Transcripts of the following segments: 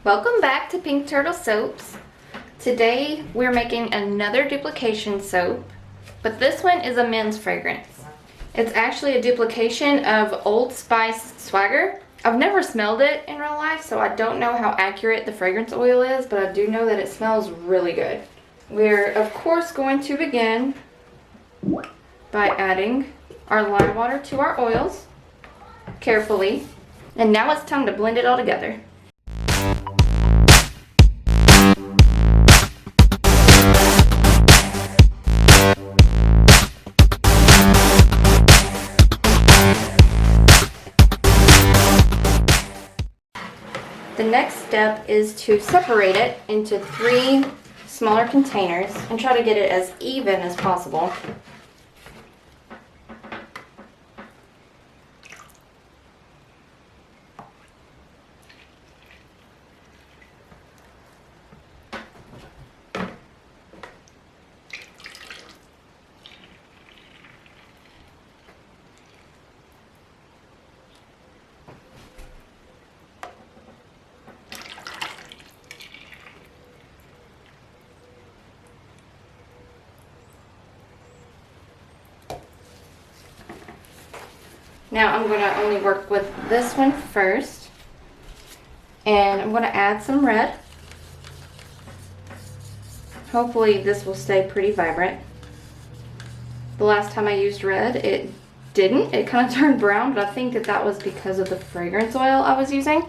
Welcome back to Pink Turtle Soaps. Today we're making another duplication soap, but this one is a men's fragrance. It's actually a duplication of Old Spice Swagger. I've never smelled it in real life, so I don't know how accurate the fragrance oil is, but I do know that it smells really good. We're of course going to begin by adding our lime water to our oils carefully. And now it's time to blend it all together. The next step is to separate it into 3 smaller containers and try to get it as even as possible. Now I'm going to only work with this one first, and I'm going to add some red. Hopefully this will stay pretty vibrant. The last time I used red, it didn't. It kind of turned brown, but I think that was because of the fragrance oil I was using.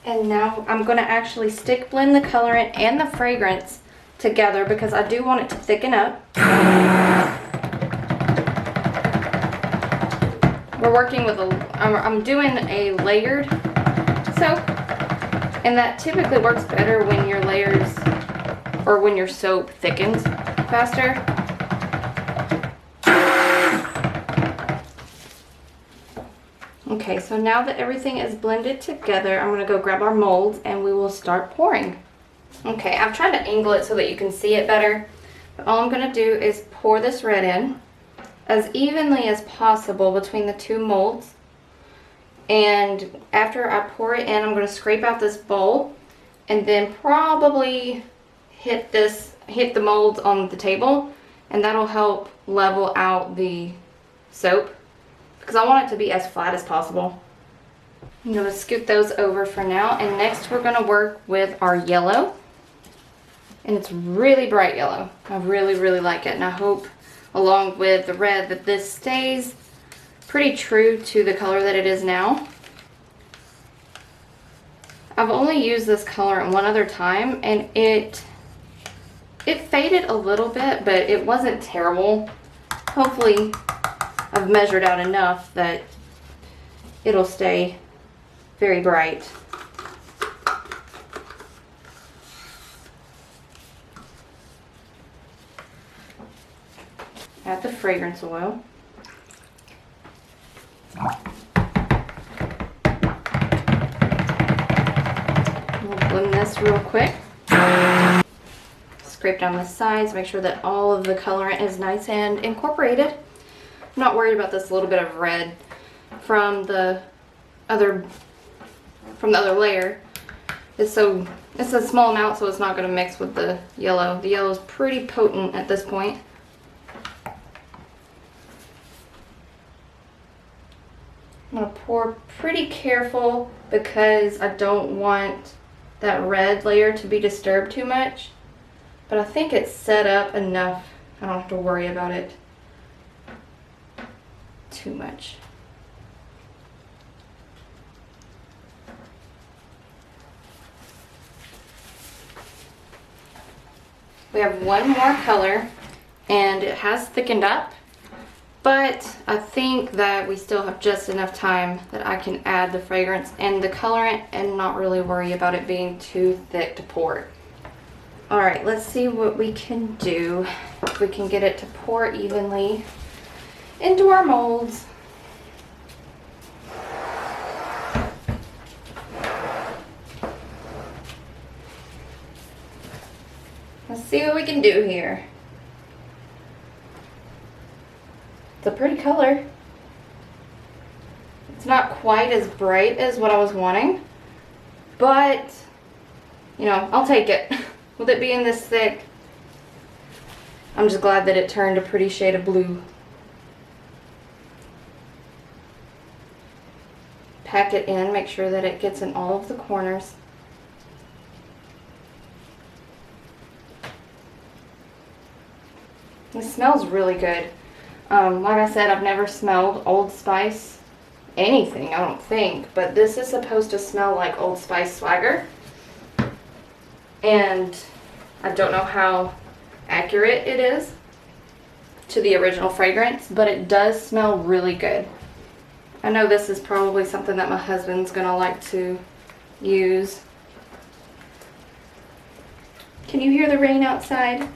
And now I'm going to actually stick blend the colorant and the fragrance together because I do want it to thicken up. We're working with I'm doing a layered soap, and that typically works better when your layers or when your soap thickens faster. Okay, so now that everything is blended together, I'm going to go grab our molds and we will start pouring. Okay, I've tried to angle it so that you can see it better. But all I'm going to do is pour this red in as evenly as possible between the 2 molds. And after I pour it in, I'm going to scrape out this bowl and then probably hit the molds on the table, and that'll help level out the soap, because I want it to be as flat as possible. I'm going to scoot those over for now, and next we're going to work with our yellow. And it's really bright yellow. I really, really like it, and I hope along with the red that this stays pretty true to the color that it is now. I've only used this color one other time, and it faded a little bit, but it wasn't terrible. Hopefully I've measured out enough that it'll stay very bright. Add the fragrance oil. We'll blend this real quick. Scrape down the sides, make sure that all of the colorant is nice and incorporated. I'm not worried about this little bit of red from the other layer. It's a small amount, so it's not going to mix with the yellow. The yellow is pretty potent at this point. I'm going to pour pretty careful because I don't want that red layer to be disturbed too much. But I think it's set up enough. I don't have to worry about it too much. We have one more color, and it has thickened up. But I think that we still have just enough time that I can add the fragrance and the colorant and not really worry about it being too thick to pour. Alright, let's see what we can do. If we can get it to pour evenly into our molds. Let's see what we can do here. It's a pretty color. It's not quite as bright as what I was wanting, but you know, I'll take it. With it being this thick, I'm just glad that it turned a pretty shade of blue. Pack it in, make sure that it gets in all of the corners. It smells really good. Like I said, I've never smelled Old Spice anything, I don't think, but this is supposed to smell like Old Spice Swagger. And I don't know how accurate it is to the original fragrance, but it does smell really good. I know this is probably something that my husband's gonna like to use. Can you hear the rain outside?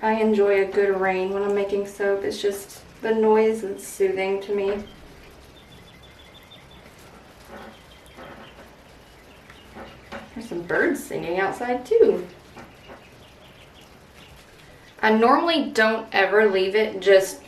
I enjoy a good rain when I'm making soap. It's just the noise that's soothing to me. There's some birds singing outside too. I normally don't ever leave it just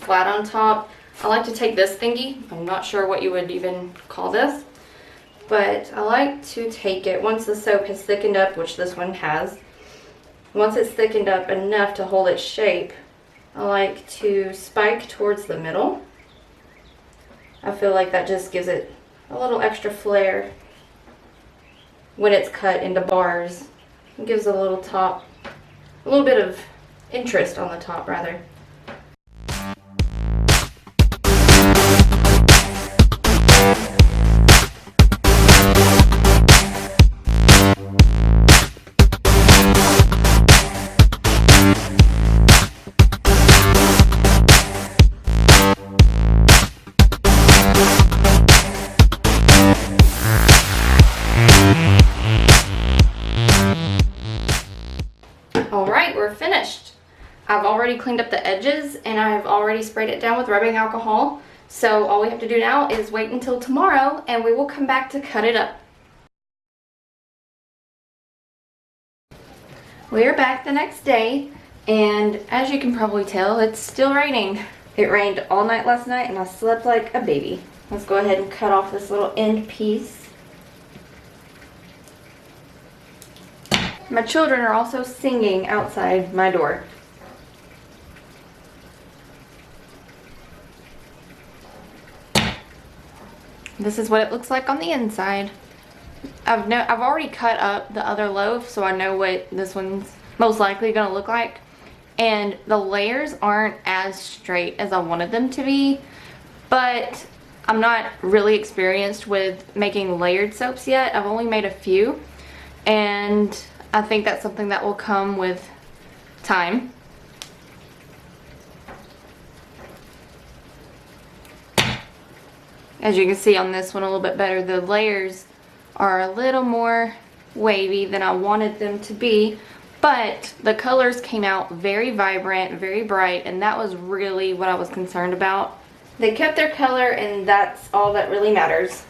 flat on top. I like to take this thingy. I'm not sure what you would even call this, but I like to take it once the soap has thickened up, which this one has. Once it's thickened up enough to hold its shape, I like to spike towards the middle. I feel like that just gives it a little extra flair when it's cut into bars. It gives a little bit of interest on the top rather. Alright, we're finished. I've already cleaned up the edges and I've already sprayed it down with rubbing alcohol. So all we have to do now is wait until tomorrow and we will come back to cut it up. We're back the next day and as you can probably tell, it's still raining. It rained all night last night and I slept like a baby. Let's go ahead and cut off this little end piece. My children are also singing outside my door. This is what it looks like on the inside. I've already cut up the other loaf, so I know what this one's most likely going to look like. And the layers aren't as straight as I wanted them to be, but I'm not really experienced with making layered soaps yet. I've only made a few, and I think that's something that will come with time. As you can see on this one a little bit better, the layers are a little more wavy than I wanted them to be, but the colors came out very vibrant, very bright, and that was really what I was concerned about. They kept their color and that's all that really matters.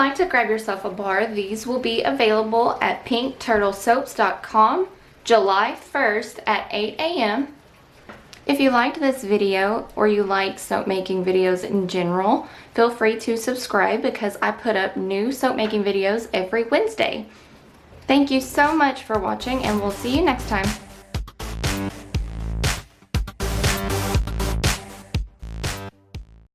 like to grab yourself a bar, these will be available at pinkturtlesoaps.com July 1st at 8 a.m. If you liked this video or you like soap making videos in general, feel free to subscribe because I put up new soap making videos every Wednesday. Thank you so much for watching, and we'll see you next time.